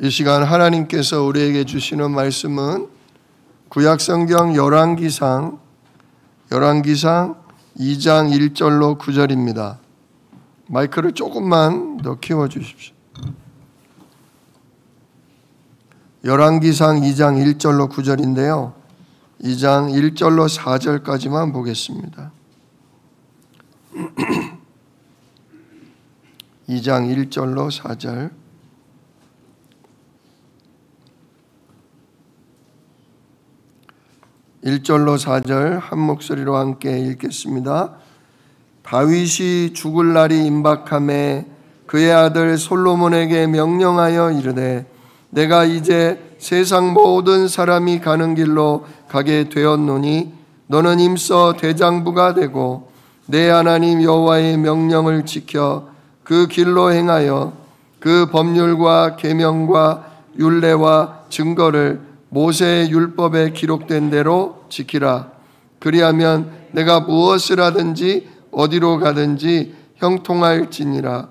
이 시간 하나님께서 우리에게 주시는 말씀은 구약성경 열왕기상 2장 1절로 9절입니다. 마이크를 조금만 더 키워주십시오. 열왕기상 2장 1절로 9절인데요. 2장 1절로 4절까지만 보겠습니다. 2장 1절로 4절. (1절로 4절) 한 목소리로 함께 읽겠습니다. 다윗이 죽을 날이 임박하매 그의 아들 솔로몬에게 명령하여 이르되 내가 이제 세상 모든 사람이 가는 길로 가게 되었노니 너는 임서 대장부가 되고 내 하나님 여호와의 명령을 지켜 그 길로 행하여 그 법률과 계명과 율례와 증거를 모세의 율법에 기록된 대로 지키라. 그리하면 내가 무엇을 하든지 어디로 가든지 형통할지니라.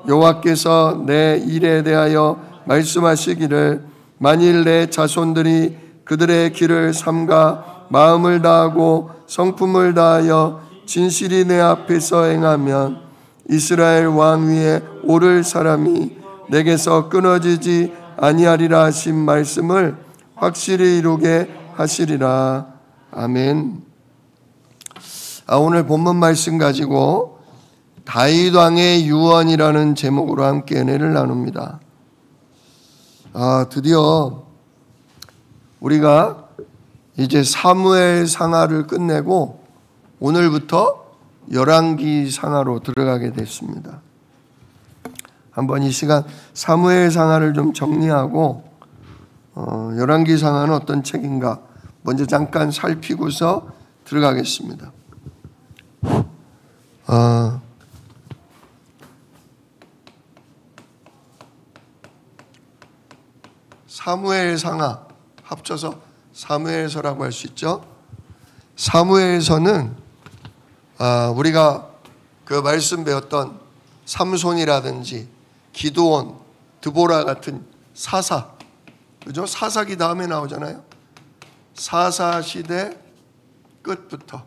여호와께서 내 일에 대하여 말씀하시기를 만일 내 자손들이 그들의 길을 삼가 마음을 다하고 성품을 다하여 진실이 내 앞에서 행하면 이스라엘 왕 위에 오를 사람이 내게서 끊어지지 아니하리라 하신 말씀을 확실히 이루게 하시리라. 아멘. 오늘 본문 말씀 가지고 다윗 왕의 유언이라는 제목으로 함께 은혜를 나눕니다. 드디어 우리가 이제 사무엘 상하를 끝내고 오늘부터 열왕기 상하로 들어가게 됐습니다. 한번 이 시간 사무엘 상하를 좀 정리하고 열왕기 상하는 어떤 책인가 먼저 잠깐 살피고서 들어가겠습니다. 사무엘 상하 합쳐서 사무엘서라고 할 수 있죠. 사무엘서는 우리가 그 말씀 배웠던 삼손이라든지 기드온, 드보라 같은 사사, 그죠? 사사기 다음에 나오잖아요. 사사시대 끝부터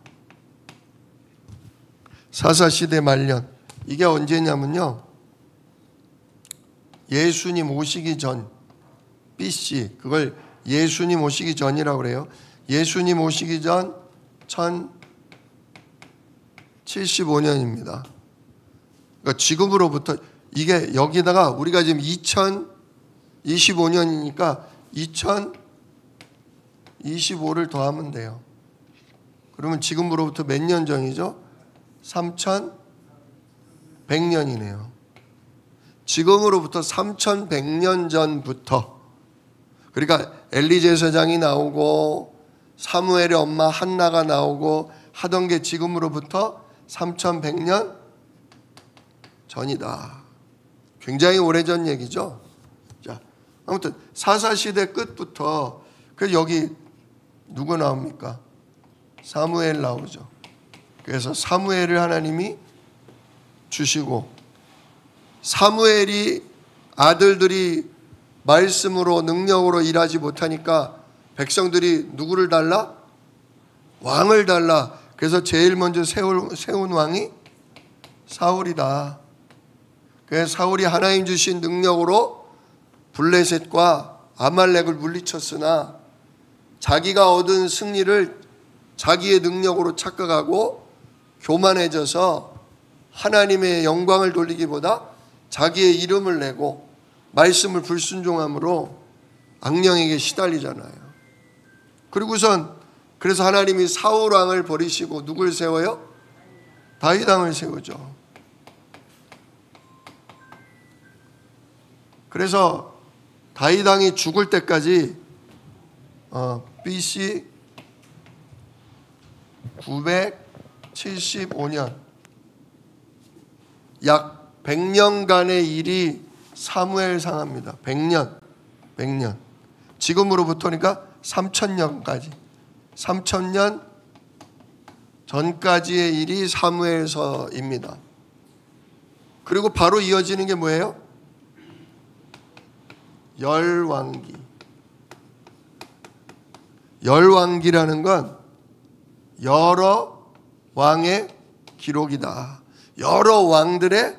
사사시대 말년, 이게 언제냐면요, 예수님 오시기 전 BC, 그걸 예수님 오시기 전이라고 그래요. 예수님 오시기 전 1075년입니다. 그러니까 지금으로부터, 이게 여기다가 우리가 지금 2025년이니까 2025를 더하면 돼요. 그러면 지금으로부터 몇 년 전이죠? 3100년이네요. 지금으로부터 3100년 전부터, 그러니까 엘리 제사장이 나오고 사무엘의 엄마 한나가 나오고 하던 게 지금으로부터 3100년 전이다. 굉장히 오래전 얘기죠. 자, 아무튼 사사시대 끝부터, 그래서 여기 누구 나옵니까? 사무엘 나오죠. 그래서 사무엘을 하나님이 주시고, 사무엘이 아들들이 말씀으로 능력으로 일하지 못하니까 백성들이 누구를 달라? 왕을 달라. 그래서 제일 먼저 세운 왕이 사울이다. 그래서 사울이 하나님 주신 능력으로 블레셋과 아말렉을 물리쳤으나 자기가 얻은 승리를 자기의 능력으로 착각하고 교만해져서 하나님의 영광을 돌리기보다 자기의 이름을 내고 말씀을 불순종함으로 악령에게 시달리잖아요. 그리고선 그래서 하나님이 사울 왕을 버리시고 누굴 세워요? 다윗 왕을 세우죠. 그래서 다윗 왕이 죽을 때까지 BC 975년, 약 100년간의 일이 사무엘 상하입니다. 100년. 지금으로부터니까 3000년까지. 3000년 전까지의 일이 사무엘서입니다. 그리고 바로 이어지는 게 뭐예요? 열왕기. 열왕기라는 건 여러 왕의 기록이다. 여러 왕들의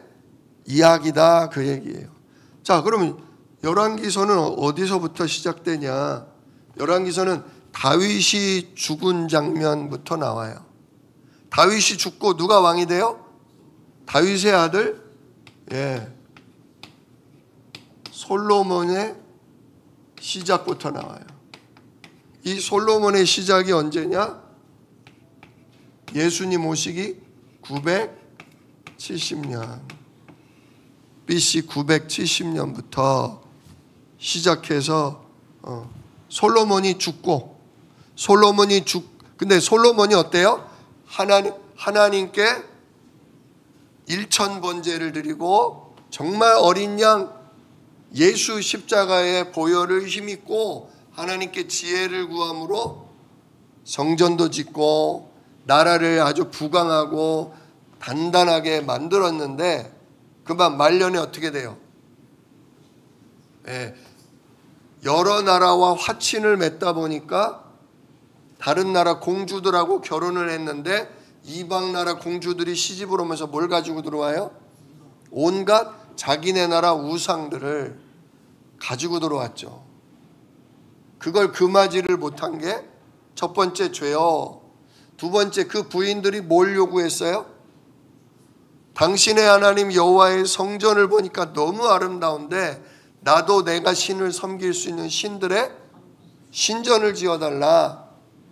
이야기다, 그 얘기예요. 자, 그러면 열왕기서는 어디서부터 시작되냐? 열왕기서는 다윗이 죽은 장면부터 나와요. 다윗이 죽고 누가 왕이 돼요? 다윗의 아들 솔로몬의 시작부터 나와요. 이 솔로몬의 시작이 언제냐? 예수님 오시기 970년 BC 970년부터 시작해서 솔로몬이 죽고, 근데 솔로몬이 어때요? 하나님께 일천번제를 드리고 정말 어린 양 예수 십자가의 보혈을 힘입고 하나님께 지혜를 구함으로 성전도 짓고 나라를 아주 부강하고 단단하게 만들었는데, 그만 말년에 어떻게 돼요? 여러 나라와 화친을 맺다 보니까 다른 나라 공주들하고 결혼을 했는데 이방 나라 공주들이 시집을 오면서 뭘 가지고 들어와요? 온갖 자기네 나라 우상들을 가지고 들어왔죠. 그걸 금하지를 못한 게 첫 번째 죄요. 두 번째, 그 부인들이 뭘 요구했어요? 당신의 하나님 여호와의 성전을 보니까 너무 아름다운데 나도 내가 신을 섬길 수 있는 신들의 신전을 지어달라.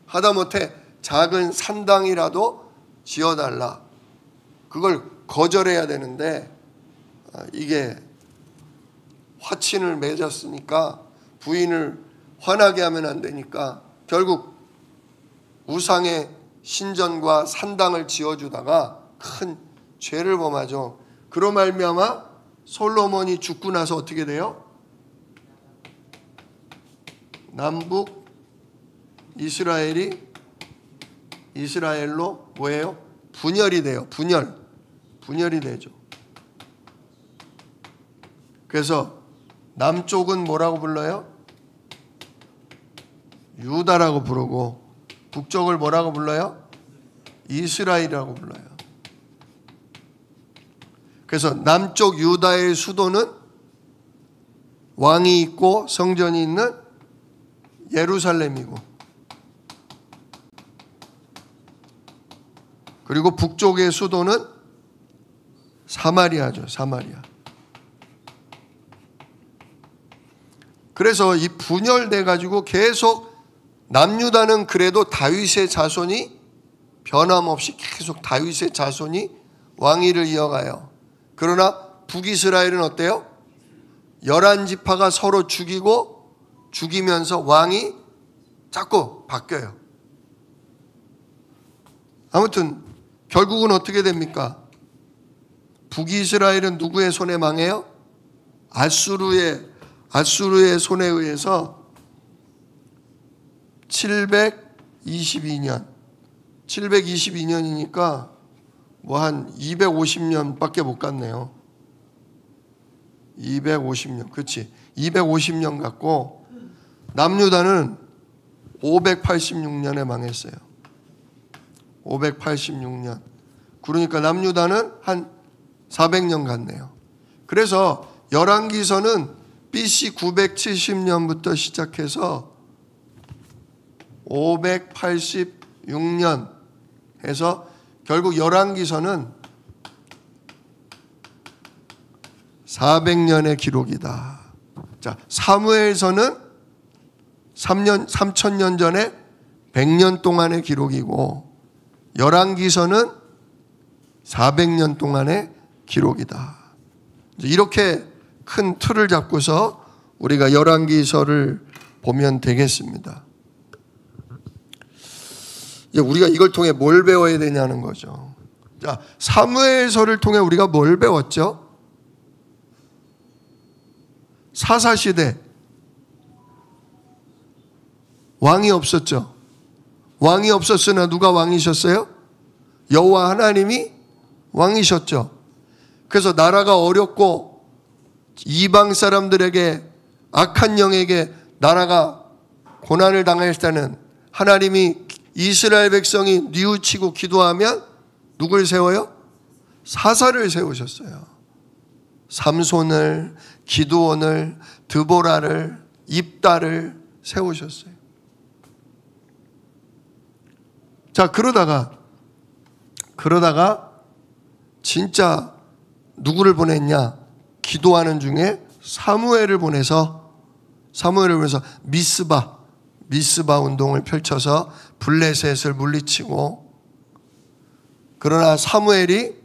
하다못해 작은 산당이라도 지어달라. 그걸 거절해야 되는데 이게 화친을 맺었으니까 부인을 화나게 하면 안 되니까 결국 우상의 신전과 산당을 지어주다가 큰 죄를 범하죠. 그로 말미암아 솔로몬이 죽고 나서 어떻게 돼요? 남북 이스라엘로 뭐예요? 분열이 돼요. 분열이 되죠. 그래서 남쪽은 뭐라고 불러요? 유다라고 부르고 북쪽을 뭐라고 불러요? 이스라엘이라고 불러요. 그래서 남쪽 유다의 수도는 왕이 있고 성전이 있는 예루살렘이고, 그리고 북쪽의 수도는 사마리아죠. 사마리아. 그래서 이 분열돼 가지고 계속 남유다는 그래도 다윗의 자손이 변함없이 계속 다윗의 자손이 왕위를 이어가요. 그러나 북이스라엘은 어때요? 11지파가 서로 죽이면서 왕이 자꾸 바뀌어요. 아무튼 결국은 어떻게 됩니까? 북이스라엘은 누구의 손에 망해요? 아수르의 손에 의해서 722년이니까 뭐 한 250년밖에 못 갔네요. 250년, 그렇지. 250년 갔고 남유다는 586년에 망했어요. 586년. 그러니까 남유다는 한 400년 갔네요. 그래서 열왕기서는 BC 970년부터 시작해서 586년 해서 결국 열왕기서는 400년의 기록이다. 자, 사무엘서는 3000년 전에 100년 동안의 기록이고 열왕기서는 400년 동안의 기록이다. 이렇게 큰 틀을 잡고서 우리가 열왕기서를 보면 되겠습니다. 우리가 이걸 통해 뭘 배워야 되냐는 거죠. 자, 사무엘서를 통해 우리가 뭘 배웠죠? 사사시대 왕이 없었죠. 왕이 없었으나 누가 왕이셨어요? 여호와 하나님이 왕이셨죠. 그래서 나라가 어렵고 이방 사람들에게 악한 영에게 나라가 고난을 당했을 때는 하나님이 이스라엘 백성이 뉘우치고 기도하면 누굴 세워요? 사사를 세우셨어요. 삼손을, 기드온을, 드보라를, 입다를 세우셨어요. 자, 그러다가 진짜 누구를 보냈냐? 기도하는 중에 사무엘을 보내서 미스바 운동을 펼쳐서 블레셋을 물리치고, 그러나 사무엘이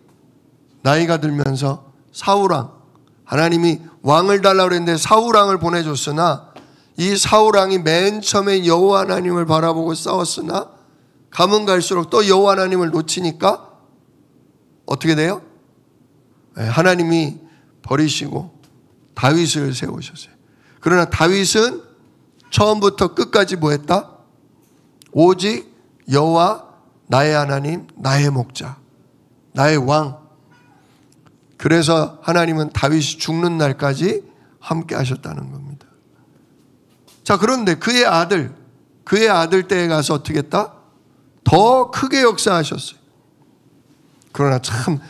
나이가 들면서 사울왕, 하나님이 왕을 달라고 그랬는데 사울왕을 보내줬으나 이 사울왕이 맨 처음에 여호와 하나님을 바라보고 싸웠으나 가면 갈수록 또 여호와 하나님을 놓치니까 어떻게 돼요? 하나님이 버리시고 다윗을 세우셨어요. 그러나 다윗은 처음부터 끝까지 뭐 했다? 오직 여호와 나의 하나님, 나의 목자, 나의 왕. 그래서 하나님은 다윗이 죽는 날까지 함께 하셨다는 겁니다. 자, 그런데 그의 아들 때에 가서 어떻게 했다? 더 크게 역사하셨어요. 그러나 참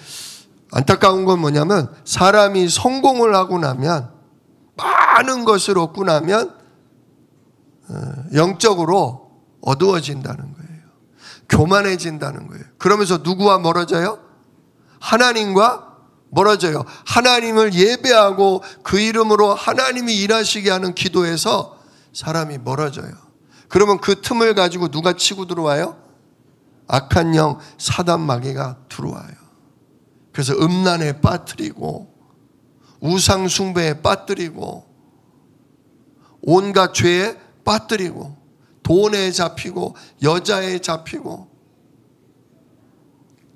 안타까운 건 뭐냐면, 사람이 성공을 하고 나면, 많은 것을 얻고 나면 영적으로 어두워진다는 거예요. 교만해진다는 거예요. 그러면서 누구와 멀어져요? 하나님과 멀어져요. 하나님을 예배하고 그 이름으로 하나님이 일하시게 하는 기도에서 사람이 멀어져요. 그러면 그 틈을 가지고 누가 치고 들어와요? 악한 영 사단 마귀가 들어와요. 그래서 음란에 빠뜨리고 우상 숭배에 빠뜨리고 온갖 죄에 빠뜨리고 돈에 잡히고 여자에 잡히고,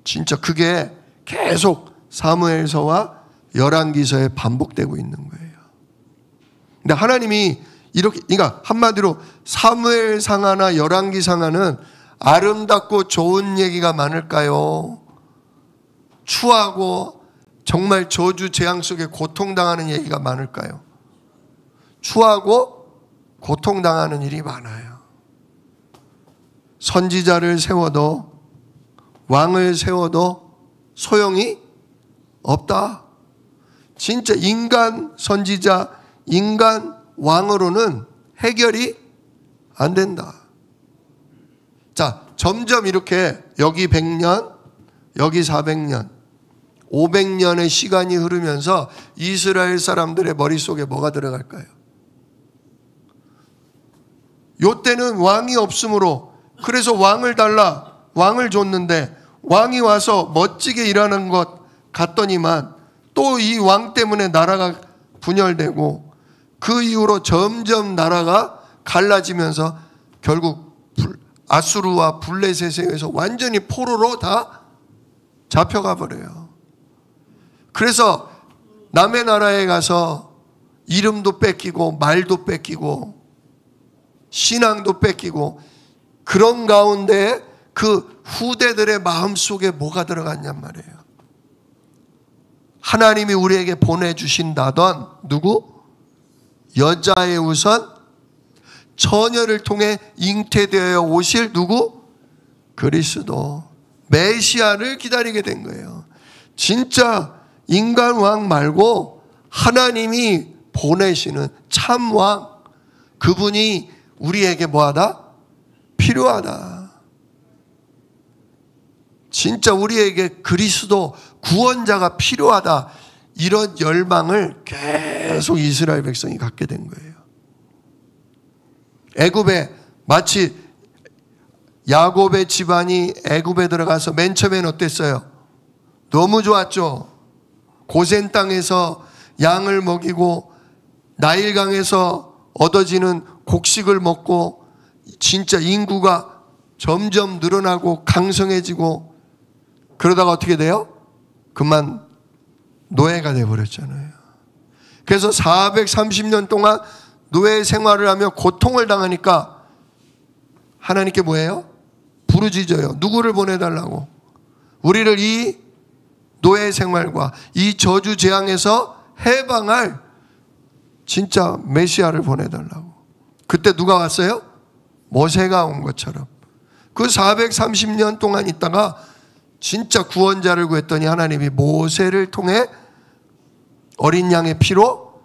진짜 그게 계속 사무엘서와 열왕기서에 반복되고 있는 거예요. 근데 하나님이 이렇게, 그러니까 한마디로 사무엘상하나 열왕기상하는 아름답고 좋은 얘기가 많을까요? 추하고 정말 저주 재앙 속에 고통당하는 얘기가 많을까요? 추하고 고통당하는 일이 많아요. 선지자를 세워도, 왕을 세워도 소용이 없다. 진짜 인간 선지자, 인간 왕으로는 해결이 안 된다. 자, 점점 이렇게 여기 100년, 여기 400년, 500년의 시간이 흐르면서 이스라엘 사람들의 머릿속에 뭐가 들어갈까요? 요때는 왕이 없으므로, 그래서 왕을 달라, 왕을 줬는데 왕이 와서 멋지게 일하는 것 같더니만 또 이 왕 때문에 나라가 분열되고, 그 이후로 점점 나라가 갈라지면서 결국 아수르와 블레셋에 의해서 완전히 포로로 다 잡혀가 버려요. 그래서 남의 나라에 가서 이름도 뺏기고 말도 뺏기고 신앙도 뺏기고, 그런 가운데 그 후대들의 마음속에 뭐가 들어갔냔 말이에요. 하나님이 우리에게 보내주신다던 누구? 여자의 우선 처녀를 통해 잉태되어 오실 누구? 그리스도, 메시아를 기다리게 된 거예요. 진짜 인간 왕 말고 하나님이 보내시는 참 왕, 그분이 우리에게 뭐하다? 필요하다. 진짜 우리에게 그리스도 구원자가 필요하다. 이런 열망을 계속 이스라엘 백성이 갖게 된 거예요. 애굽에, 마치 야곱의 집안이 애굽에 들어가서 맨 처음에는 어땠어요? 너무 좋았죠. 고센 땅에서 양을 먹이고 나일강에서 얻어지는 곡식을 먹고 진짜 인구가 점점 늘어나고 강성해지고, 그러다가 어떻게 돼요? 그만 노예가 돼버렸잖아요. 그래서 430년 동안 노예 생활을 하며 고통을 당하니까 하나님께 뭐예요? 부르짖어요. 누구를 보내달라고? 우리를 이 노예 생활과 이 저주 재앙에서 해방할 진짜 메시아를 보내달라고. 그때 누가 왔어요? 모세가 온 것처럼. 그 430년 동안 있다가 진짜 구원자를 구했더니 하나님이 모세를 통해 어린 양의 피로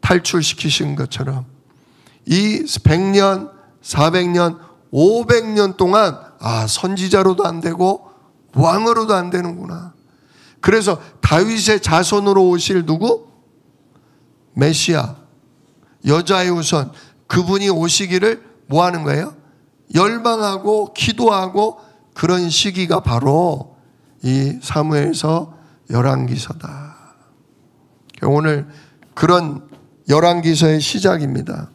탈출시키신 것처럼 이 100년, 400년, 500년 동안 선지자로도 안 되고 왕으로도 안 되는구나. 그래서 다윗의 자손으로 오실 누구? 메시아, 여자의 후손, 그분이 오시기를 뭐 하는 거예요? 열망하고 기도하고 그런 시기가 바로 이 사무엘서 열왕기서다. 오늘 그런 열왕기서의 시작입니다.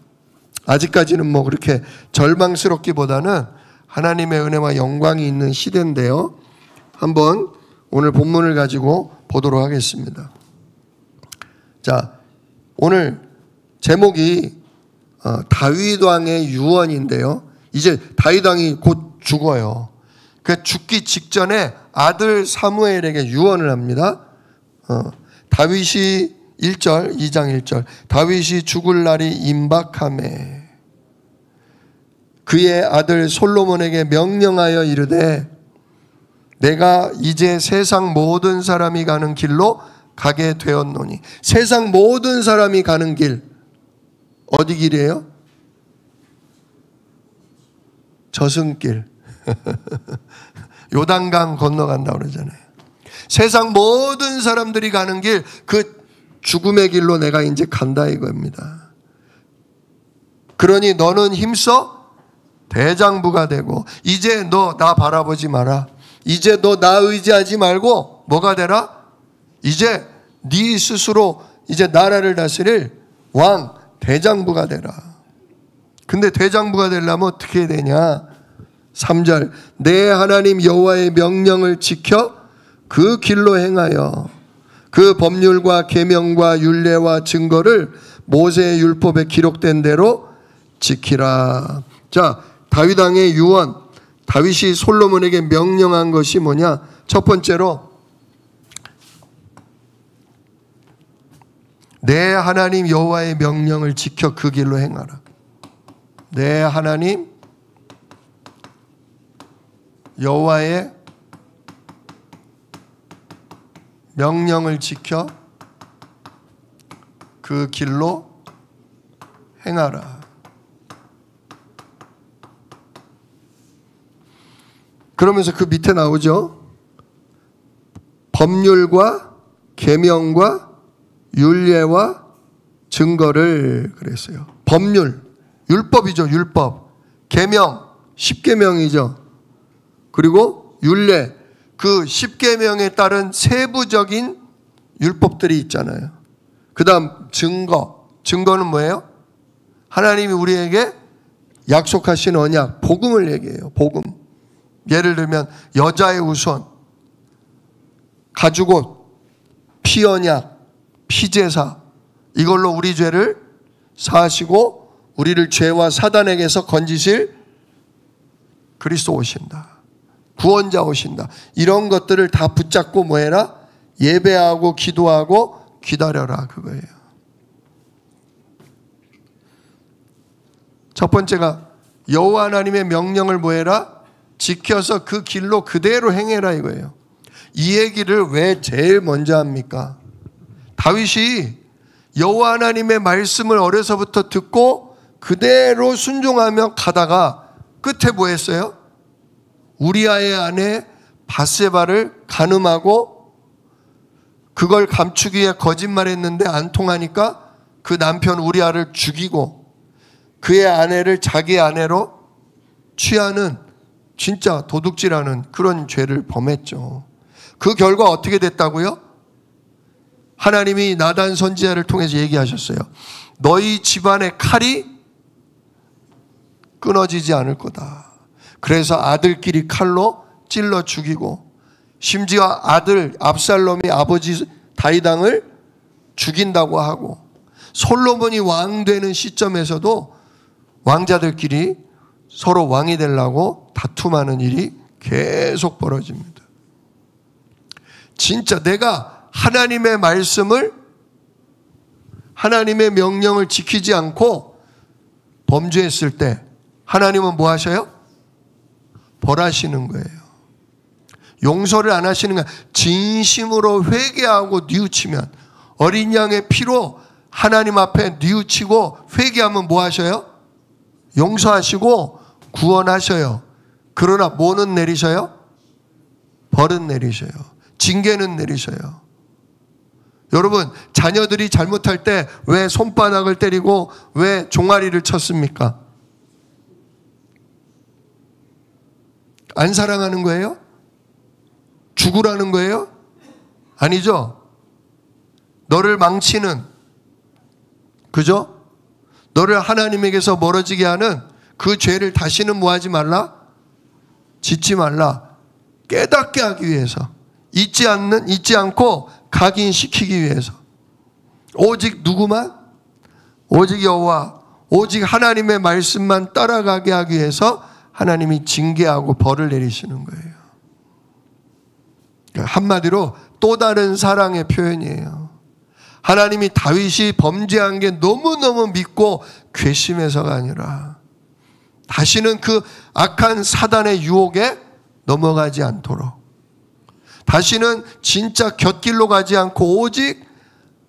아직까지는 뭐 그렇게 절망스럽기보다는 하나님의 은혜와 영광이 있는 시대인데요. 한번 오늘 본문을 가지고 보도록 하겠습니다. 자, 오늘 제목이 다윗 왕의 유언인데요. 이제 다윗 왕이 곧 죽어요. 그 죽기 직전에 아들 사무엘에게 유언을 합니다. 다윗이 1절, 2장 1절. 다윗이 죽을 날이 임박하매 그의 아들 솔로몬에게 명령하여 이르되 내가 이제 세상 모든 사람이 가는 길로 가게 되었노니. 세상 모든 사람이 가는 길, 어디 길이에요? 저승길. 요단강 건너간다고 그러잖아요. 세상 모든 사람들이 가는 길, 그 죽음의 길로 내가 이제 간다 이겁니다. 그러니 너는 힘써 대장부가 되고 이제 너 나 바라보지 마라. 이제 너 나 의지하지 말고 뭐가 되라? 이제 네 스스로 이제 나라를 다스릴 왕, 대장부가 되라. 근데 대장부가 되려면 어떻게 해야 되냐? 3절. 내 하나님 여호와의 명령을 지켜 그 길로 행하여 그 법률과 계명과 율례와 증거를 모세의 율법에 기록된 대로 지키라. 자, 다윗 왕의 유언, 다윗이 솔로몬에게 명령한 것이 뭐냐? 첫 번째로 내 하나님 여호와의 명령을 지켜 그 길로 행하라. 내 하나님 여호와의 명령을 지켜 그 길로 행하라. 그러면서 그 밑에 나오죠. 법률과 계명과 율례와 증거를 그랬어요. 법률, 율법이죠. 율법. 계명, 십계명이죠. 그리고 율례, 그 십계명에 따른 세부적인 율법들이 있잖아요. 그 다음 증거. 증거는 뭐예요? 하나님이 우리에게 약속하신 언약, 복음을 얘기해요. 복음. 예를 들면 여자의 후손, 가죽옷, 피언약, 피제사, 이걸로 우리 죄를 사하시고 우리를 죄와 사단에게서 건지실 그리스도 오신다. 구원자 오신다. 이런 것들을 다 붙잡고 뭐해라? 예배하고 기도하고 기다려라, 그거예요. 첫 번째가 여호와 하나님의 명령을 뭐해라? 지켜서 그 길로 그대로 행해라 이거예요. 이 얘기를 왜 제일 먼저 합니까? 다윗이 여호와 하나님의 말씀을 어려서부터 듣고 그대로 순종하며 가다가 끝에 뭐 했어요? 우리아의 아내 바세바를 간음하고 그걸 감추기 위해 거짓말했는데 안 통하니까 그 남편 우리아를 죽이고 그의 아내를 자기 아내로 취하는 진짜 도둑질하는 그런 죄를 범했죠. 그 결과 어떻게 됐다고요? 하나님이 나단 선지자를 통해서 얘기하셨어요. 너희 집안의 칼이 끊어지지 않을 거다. 그래서 아들끼리 칼로 찔러 죽이고 심지어 아들 압살롬이 아버지 다윗 왕을 죽인다고 하고 솔로몬이 왕 되는 시점에서도 왕자들끼리 서로 왕이 되려고 다툼하는 일이 계속 벌어집니다. 진짜 내가 하나님의 말씀을 하나님의 명령을 지키지 않고 범죄했을 때 하나님은 뭐 하셔요? 벌하시는 거예요. 용서를 안 하시는 거예요. 진심으로 회개하고 뉘우치면, 어린 양의 피로 하나님 앞에 뉘우치고 회개하면 뭐 하셔요? 용서하시고 구원하셔요. 그러나 뭐는 내리셔요? 벌은 내리셔요. 징계는 내리셔요. 여러분, 자녀들이 잘못할 때 왜 손바닥을 때리고 왜 종아리를 쳤습니까? 안 사랑하는 거예요? 죽으라는 거예요? 아니죠. 너를 망치는, 그죠? 너를 하나님에게서 멀어지게 하는 그 죄를 다시는 뭐 하지 말라? 짓지 말라. 깨닫게 하기 위해서, 잊지 않고 각인시키기 위해서. 오직 누구만? 오직 여호와, 오직 하나님의 말씀만 따라가게 하기 위해서 하나님이 징계하고 벌을 내리시는 거예요. 한마디로 또 다른 사랑의 표현이에요. 하나님이 다윗이 범죄한 게 너무너무 믿고 괘씸해서가 아니라 다시는 그 악한 사단의 유혹에 넘어가지 않도록, 다시는 진짜 곁길로 가지 않고 오직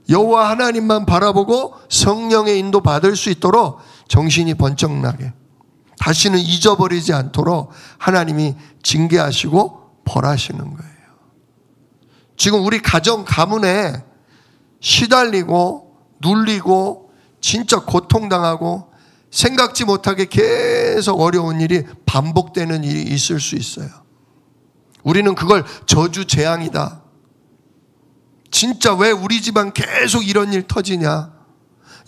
여호와 하나님만 바라보고 성령의 인도 받을 수 있도록 정신이 번쩍 나게, 다시는 잊어버리지 않도록 하나님이 징계하시고 벌하시는 거예요. 지금 우리 가정 가문에 시달리고 눌리고 진짜 고통당하고 생각지 못하게 계속 어려운 일이 반복되는 일이 있을 수 있어요. 우리는 그걸 저주 재앙이다. 진짜 왜 우리 집안 계속 이런 일 터지냐?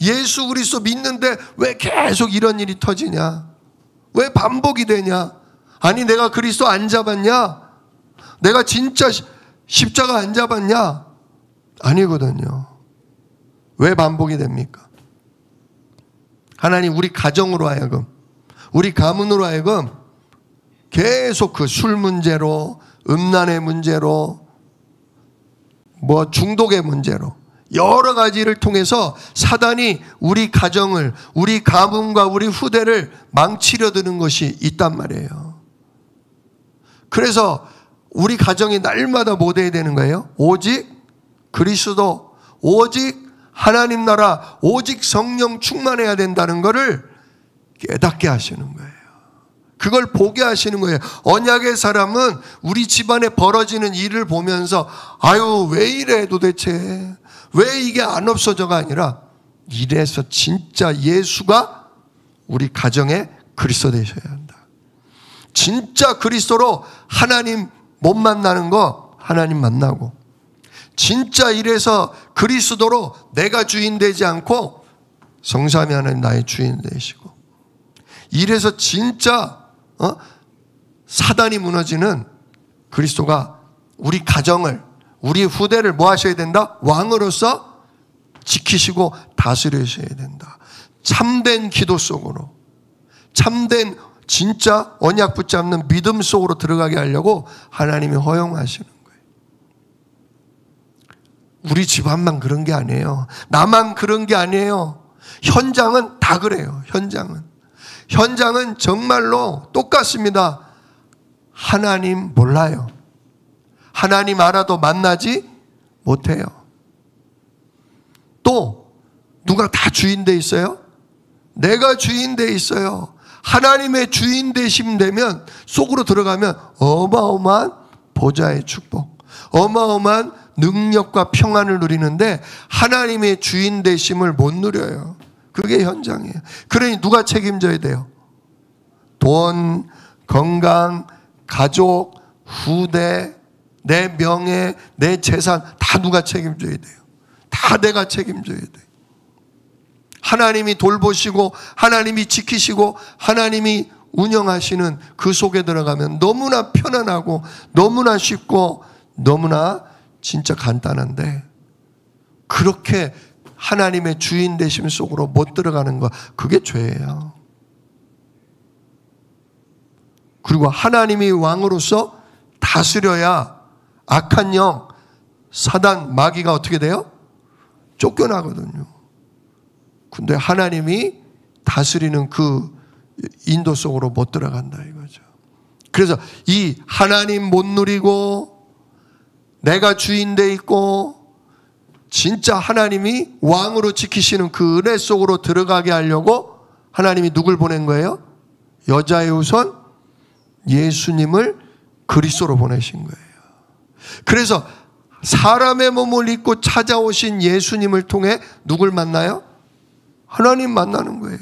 예수 그리스도 믿는데 왜 계속 이런 일이 터지냐? 왜 반복이 되냐? 아니 내가 그리스도 안 잡았냐? 내가 진짜 십자가 안 잡았냐? 아니거든요. 왜 반복이 됩니까? 하나님 우리 가정으로 하여금, 우리 가문으로 하여금 계속 그 술 문제로, 음란의 문제로, 뭐 중독의 문제로 여러 가지를 통해서 사단이 우리 가정을, 우리 가문과 우리 후대를 망치려 드는 것이 있단 말이에요. 그래서 우리 가정이 날마다 뭐 돼야 되는 거예요? 오직 그리스도, 오직 하나님 나라, 오직 성령 충만해야 된다는 것을 깨닫게 하시는 거예요. 그걸 보게 하시는 거예요. 언약의 사람은 우리 집안에 벌어지는 일을 보면서 아유 왜 이래 도대체, 왜 이게 안 없어져가 아니라 이래서 진짜 예수가 우리 가정의 그리스도 되셔야 한다. 진짜 그리스도로 하나님 못 만나는 거 하나님 만나고, 진짜 이래서 그리스도로 내가 주인 되지 않고 성삼위 하나님 나의 주인 되시고, 이래서 진짜 사단이 무너지는 그리스도가 우리 가정을, 우리 후대를 뭐 하셔야 된다? 왕으로서 지키시고 다스리셔야 된다. 참된 기도 속으로, 참된 진짜 언약 붙잡는 믿음 속으로 들어가게 하려고 하나님이 허용하시는 거예요. 우리 집안만 그런 게 아니에요. 나만 그런 게 아니에요. 현장은 다 그래요. 현장은 정말로 똑같습니다. 하나님 몰라요. 하나님 알아도 만나지 못해요. 또 누가 다 주인 돼 있어요? 내가 주인 돼 있어요. 하나님의 주인 되심 되면, 속으로 들어가면 어마어마한 보좌의 축복, 어마어마한 능력과 평안을 누리는데 하나님의 주인 되심을 못 누려요. 그게 현장이에요. 그러니 누가 책임져야 돼요? 돈, 건강, 가족, 후대, 내 명예, 내 재산 다 누가 책임져야 돼요? 다 내가 책임져야 돼요. 하나님이 돌보시고 하나님이 지키시고 하나님이 운영하시는 그 속에 들어가면 너무나 편안하고 너무나 쉽고 너무나 진짜 간단한데, 그렇게 하나님의 주인 되심 속으로 못 들어가는 거, 그게 죄예요. 그리고 하나님이 왕으로서 다스려야 악한 영, 사단, 마귀가 어떻게 돼요? 쫓겨나거든요. 근데 하나님이 다스리는 그 인도 속으로 못 들어간다 이거죠. 그래서 이 하나님 못 누리고 내가 주인 돼 있고 진짜 하나님이 왕으로 지키시는 그 은혜 속으로 들어가게 하려고 하나님이 누굴 보낸 거예요? 여자의 후손 예수님을 그리스도로 보내신 거예요. 그래서 사람의 몸을 입고 찾아오신 예수님을 통해 누굴 만나요? 하나님 만나는 거예요.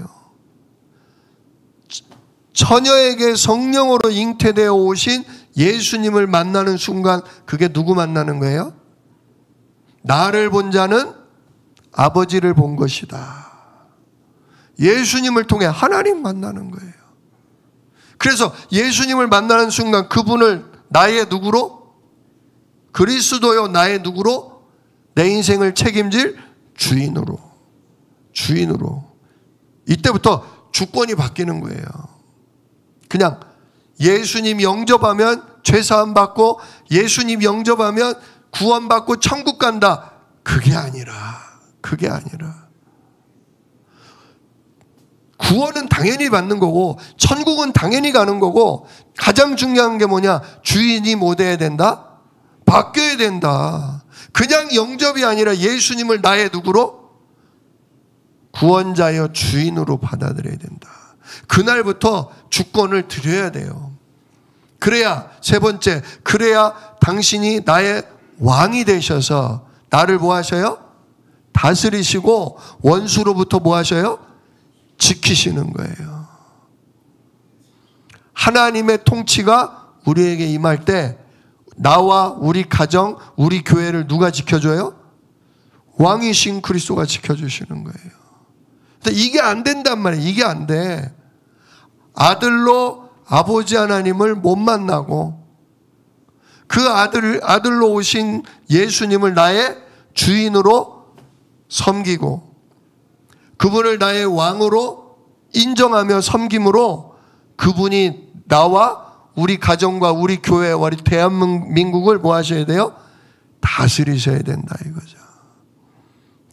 처녀에게 성령으로 잉태되어 오신 예수님을 만나는 순간 그게 누구 만나는 거예요? 나를 본 자는 아버지를 본 것이다. 예수님을 통해 하나님 만나는 거예요. 그래서 예수님을 만나는 순간 그분을 나의 누구로? 그리스도요 나의 누구로? 내 인생을 책임질 주인으로. 이때부터 주권이 바뀌는 거예요. 그냥 예수님 영접하면 죄사함 받고 예수님 영접하면 구원받고 천국 간다. 그게 아니라 구원은 당연히 받는 거고 천국은 당연히 가는 거고 가장 중요한 게 뭐냐? 주인이 뭐 돼야 된다? 바뀌어야 된다. 그냥 영접이 아니라 예수님을 나의 누구로? 구원자여 주인으로 받아들여야 된다. 그날부터 주권을 드려야 돼요. 그래야 세 번째, 그래야 당신이 나의 왕이 되셔서 나를 뭐 하셔요? 다스리시고 원수로부터 뭐 하셔요? 지키시는 거예요. 하나님의 통치가 우리에게 임할 때 나와 우리 가정, 우리 교회를 누가 지켜줘요? 왕이신 그리스도가 지켜주시는 거예요. 근데 이게 안 된단 말이에요. 이게 안 돼. 아들로 아버지 하나님을 못 만나고 그 아들로 오신 예수님을 나의 주인으로 섬기고 그분을 나의 왕으로 인정하며 섬김으로 그분이 나와 우리 가정과 우리 교회와 우리 대한민국을 뭐 하셔야 돼요? 다스리셔야 된다 이거죠.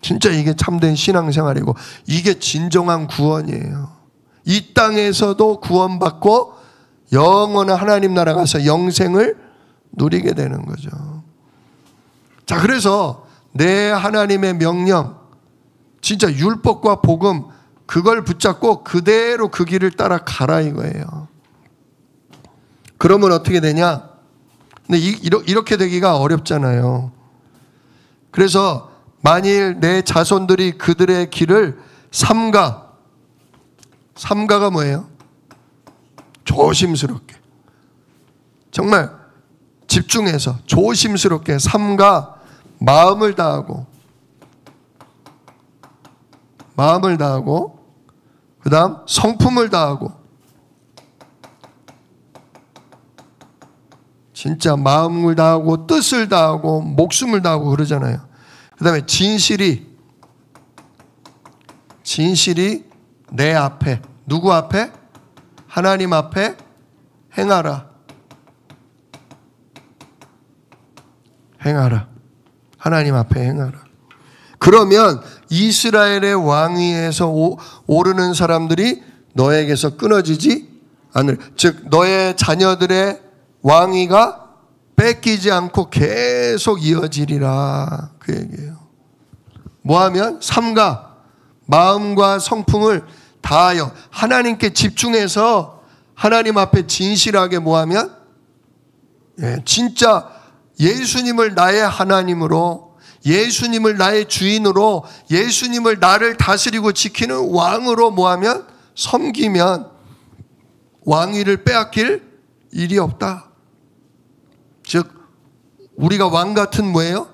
진짜 이게 참된 신앙생활이고 이게 진정한 구원이에요. 이 땅에서도 구원받고 영원한 하나님 나라 가서 영생을 누리게 되는 거죠. 자, 그래서 내 하나님의 명령, 진짜 율법과 복음 그걸 붙잡고 그대로 그 길을 따라 가라 이거예요. 그러면 어떻게 되냐? 근데 이렇게 되기가 어렵잖아요. 그래서 만일 내 자손들이 그들의 길을 삼가가 뭐예요? 조심스럽게 정말 집중해서 조심스럽게 삼가 마음을 다하고 그 다음 성품을 다하고 진짜 마음을 다하고 뜻을 다하고 목숨을 다하고 그러잖아요. 그 다음에 진실이 내 앞에 누구 앞에? 하나님 앞에 행하라. 하나님 앞에 행하라. 그러면 이스라엘의 왕위에서 오르는 사람들이 너에게서 끊어지지 않을. 즉 너의 자녀들의 왕위가 뺏기지 않고 계속 이어지리라. 그 얘기예요. 뭐하면? 삼가 마음과 성품을 다하여 하나님께 집중해서 하나님 앞에 진실하게 뭐하면? 진짜 예수님을 나의 하나님으로, 예수님을 나의 주인으로, 예수님을 나를 다스리고 지키는 왕으로 뭐하면? 섬기면 왕위를 빼앗길 일이 없다. 즉 우리가 왕 같은 뭐예요?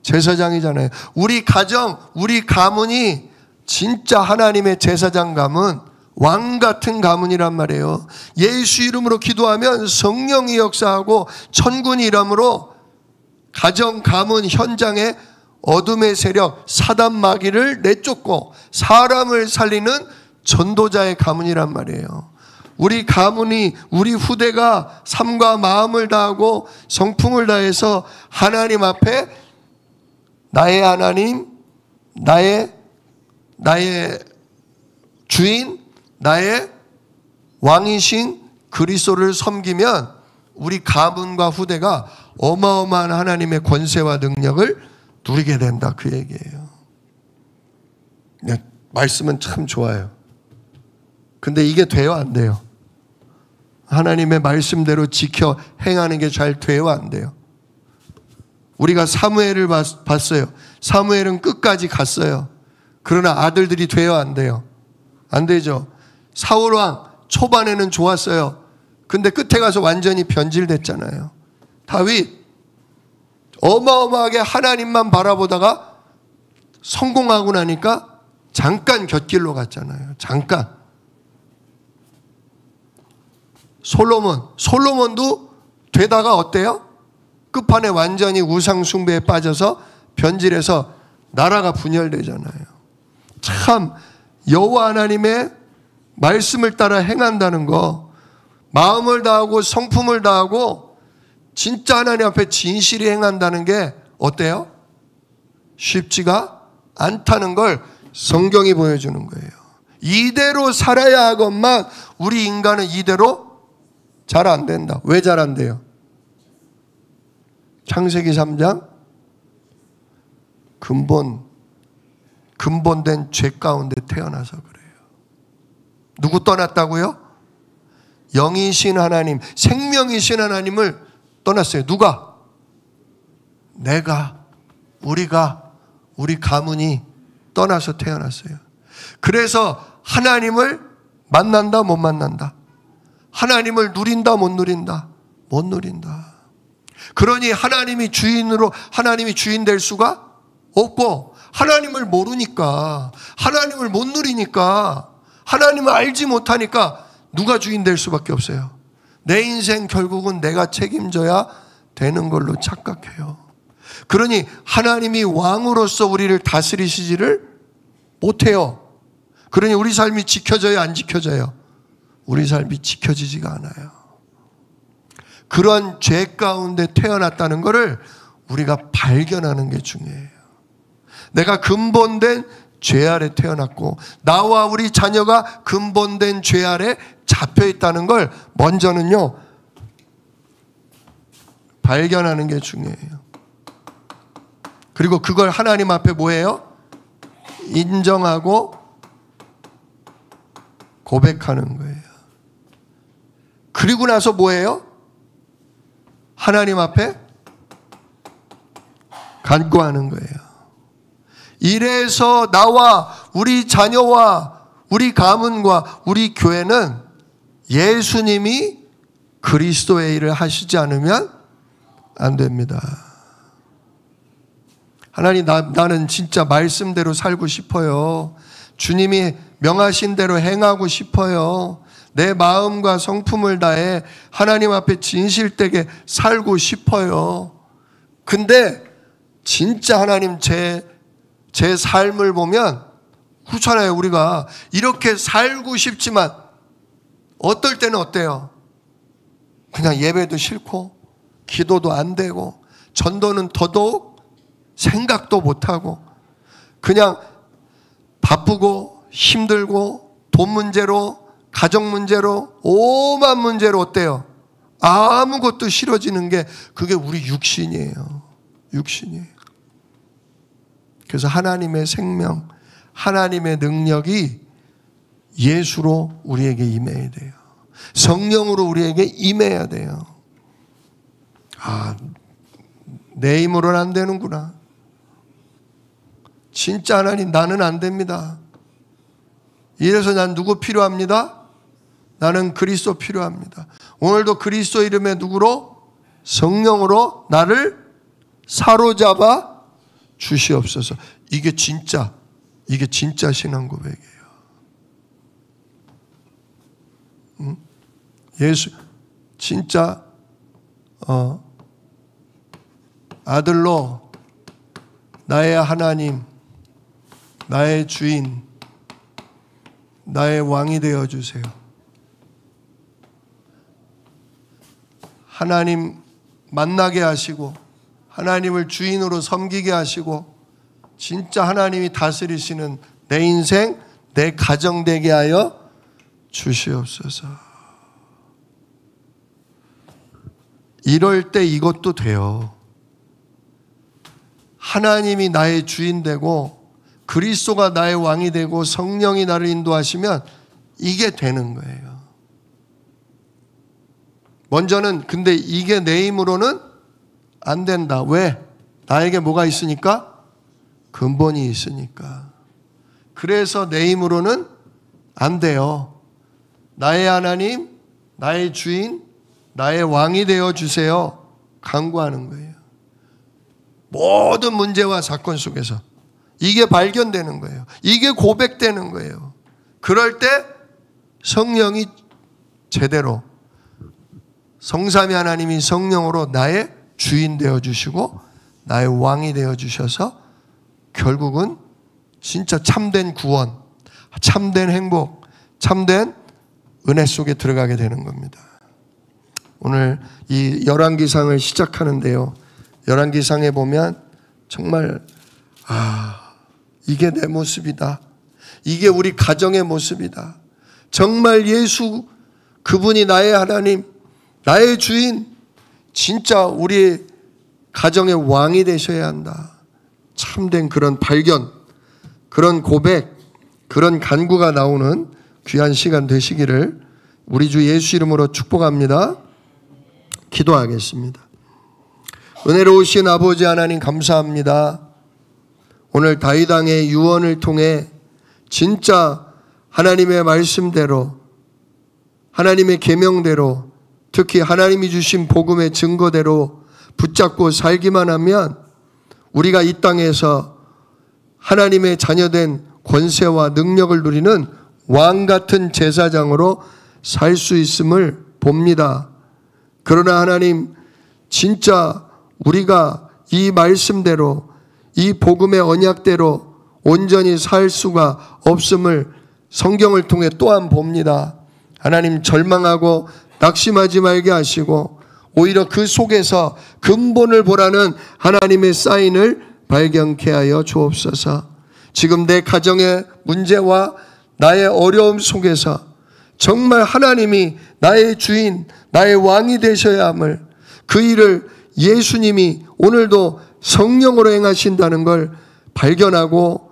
제사장이잖아요. 우리 가정, 우리 가문이 진짜 하나님의 제사장 가문, 왕 같은 가문이란 말이에요. 예수 이름으로 기도하면 성령이 역사하고 천군이 일함으로 가정, 가문, 현장에 어둠의 세력, 사단 마귀를 내쫓고 사람을 살리는 전도자의 가문이란 말이에요. 우리 가문이, 우리 후대가 삶과 마음을 다하고 성품을 다해서 하나님 앞에 나의 하나님, 나의 나의 주인, 나의 왕이신 그리스도를 섬기면 우리 가문과 후대가 어마어마한 하나님의 권세와 능력을 누리게 된다, 그 얘기예요. 네, 말씀은 참 좋아요. 근데 이게 돼요, 안 돼요? 하나님의 말씀대로 지켜 행하는 게 잘 돼요, 안 돼요? 우리가 사무엘을 봤어요. 사무엘은 끝까지 갔어요. 그러나 아들들이 돼요, 안 돼요? 안 되죠. 사울왕 초반에는 좋았어요. 근데 끝에 가서 완전히 변질됐잖아요. 다윗 어마어마하게 하나님만 바라보다가 성공하고 나니까 잠깐 곁길로 갔잖아요. 잠깐. 솔로몬도 되다가 어때요? 끝판에 완전히 우상 숭배에 빠져서 변질해서 나라가 분열되잖아요. 참 여호와 하나님의 말씀을 따라 행한다는 거, 마음을 다하고 성품을 다하고 진짜 하나님 앞에 진실히 행한다는 게 어때요? 쉽지가 않다는 걸 성경이 보여주는 거예요. 이대로 살아야 하건만 우리 인간은 이대로 잘 안 된다. 왜 잘 안 돼요? 창세기 3장 근본된 죄 가운데 태어나서 그래요. 누구 떠났다고요? 영이신 하나님, 생명이신 하나님을 떠났어요. 누가? 내가, 우리가, 우리 가문이 떠나서 태어났어요. 그래서 하나님을 만난다, 못 만난다? 하나님을 누린다, 못 누린다? 못 누린다. 그러니 하나님이 주인 될 수가 없고, 하나님을 모르니까, 하나님을 못 누리니까, 하나님을 알지 못하니까 누가 주인 될 수밖에 없어요. 내 인생 결국은 내가 책임져야 되는 걸로 착각해요. 그러니 하나님이 왕으로서 우리를 다스리시지를 못해요. 그러니 우리 삶이 지켜져요, 안 지켜져요? 우리 삶이 지켜지지가 않아요. 그런 죄 가운데 태어났다는 것을 우리가 발견하는 게 중요해요. 내가 근본된 죄 아래 태어났고 나와 우리 자녀가 근본된 죄 아래 잡혀 있다는 걸 먼저는요 발견하는 게 중요해요. 그리고 그걸 하나님 앞에 뭐예요? 인정하고 고백하는 거예요. 그리고 나서 뭐예요? 하나님 앞에 간구하는 거예요. 이래서 나와 우리 자녀와 우리 가문과 우리 교회는 예수님이 그리스도의 일을 하시지 않으면 안 됩니다. 하나님, 나는 진짜 말씀대로 살고 싶어요. 주님이 명하신 대로 행하고 싶어요. 내 마음과 성품을 다해 하나님 앞에 진실되게 살고 싶어요. 근데 진짜 하나님 제 삶을 보면 그렇잖아요. 우리가 이렇게 살고 싶지만 어떨 때는 어때요? 그냥 예배도 싫고 기도도 안 되고 전도는 더더욱 생각도 못하고 그냥 바쁘고 힘들고 돈 문제로 가정 문제로 오만 문제로 어때요? 아무것도 싫어지는 게 그게 우리 육신이에요. 육신이에요. 그래서 하나님의 생명, 하나님의 능력이 예수로 우리에게 임해야 돼요. 성령으로 우리에게 임해야 돼요. 아, 내 힘으로는 안 되는구나. 진짜 하나님, 나는 안 됩니다. 이래서 난 누구 필요합니다? 나는 그리스도 필요합니다. 오늘도 그리스도 이름의 누구로? 성령으로 나를 사로잡아 주시옵소서. 이게 진짜 신앙 고백이에요. 예수 진짜 아들로 나의 하나님, 나의 주인, 나의 왕이 되어 주세요. 하나님 만나게 하시고 하나님을 주인으로 섬기게 하시고 진짜 하나님이 다스리시는 내 인생, 내 가정 되게 하여 주시옵소서. 이럴 때 이것도 돼요. 하나님이 나의 주인 되고 그리스도가 나의 왕이 되고 성령이 나를 인도하시면 이게 되는 거예요. 먼저는 근데 이게 내 힘으로는 안 된다. 왜? 나에게 뭐가 있으니까? 근본이 있으니까. 그래서 내 힘으로는 안 돼요. 나의 하나님, 나의 주인, 나의 왕이 되어 주세요. 간구하는 거예요. 모든 문제와 사건 속에서 이게 발견되는 거예요. 이게 고백되는 거예요. 그럴 때 성령이 제대로 성삼위 하나님이 성령으로 나의 주인 되어 주시고 나의 왕이 되어 주셔서 결국은 진짜 참된 구원, 참된 행복, 참된 은혜 속에 들어가게 되는 겁니다. 오늘 이 열왕기상을 시작하는데요. 열왕기상에 보면 정말 이게 내 모습이다. 이게 우리 가정의 모습이다. 정말 예수 그분이 나의 하나님, 나의 주인, 진짜 우리 가정의 왕이 되셔야 한다. 참된 그런 발견, 그런 고백, 그런 간구가 나오는 귀한 시간 되시기를 우리 주 예수 이름으로 축복합니다. 기도하겠습니다. 은혜로우신 아버지 하나님 감사합니다. 오늘 다윗 왕의 유언을 통해 진짜 하나님의 말씀대로 하나님의 계명대로 특히 하나님이 주신 복음의 증거대로 붙잡고 살기만 하면 우리가 이 땅에서 하나님의 자녀된 권세와 능력을 누리는 왕 같은 제사장으로 살 수 있음을 봅니다. 그러나 하나님 진짜 우리가 이 말씀대로 이 복음의 언약대로 온전히 살 수가 없음을 성경을 통해 또한 봅니다. 하나님 절망하고 낙심하지 말게 하시고 오히려 그 속에서 근본을 보라는 하나님의 사인을 발견케 하여 주옵소서. 지금 내 가정의 문제와 나의 어려움 속에서 정말 하나님이 나의 주인, 나의 왕이 되셔야 함을 그 일을 예수님이 오늘도 성령으로 행하신다는 걸 발견하고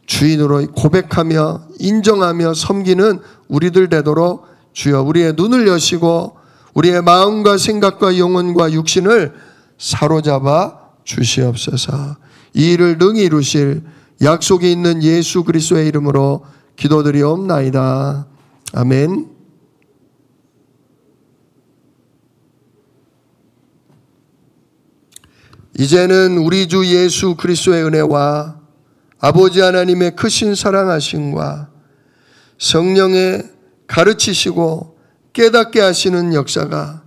주인으로 고백하며 인정하며 섬기는 우리들 되도록 주여 우리의 눈을 여시고 우리의 마음과 생각과 영혼과 육신을 사로잡아 주시옵소서. 이 일을 능히 이루실 약속이 있는 예수 그리스도의 이름으로 기도드리옵나이다. 아멘. 이제는 우리 주 예수 그리스도의 은혜와 아버지 하나님의 크신 사랑하심과 성령의 가르치시고 깨닫게 하시는 역사가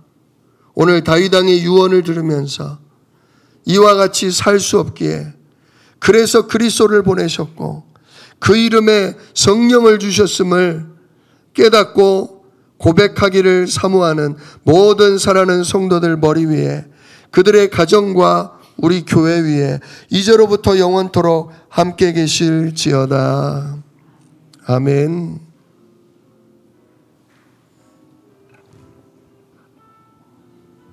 오늘 다윗 왕의 유언을 들으면서 이와 같이 살 수 없기에 그래서 그리스도를 보내셨고 그 이름에 성령을 주셨음을 깨닫고 고백하기를 사모하는 모든 사랑하는 성도들 머리 위에 그들의 가정과 우리 교회 위에 이제로부터 영원토록 함께 계실지어다. 아멘.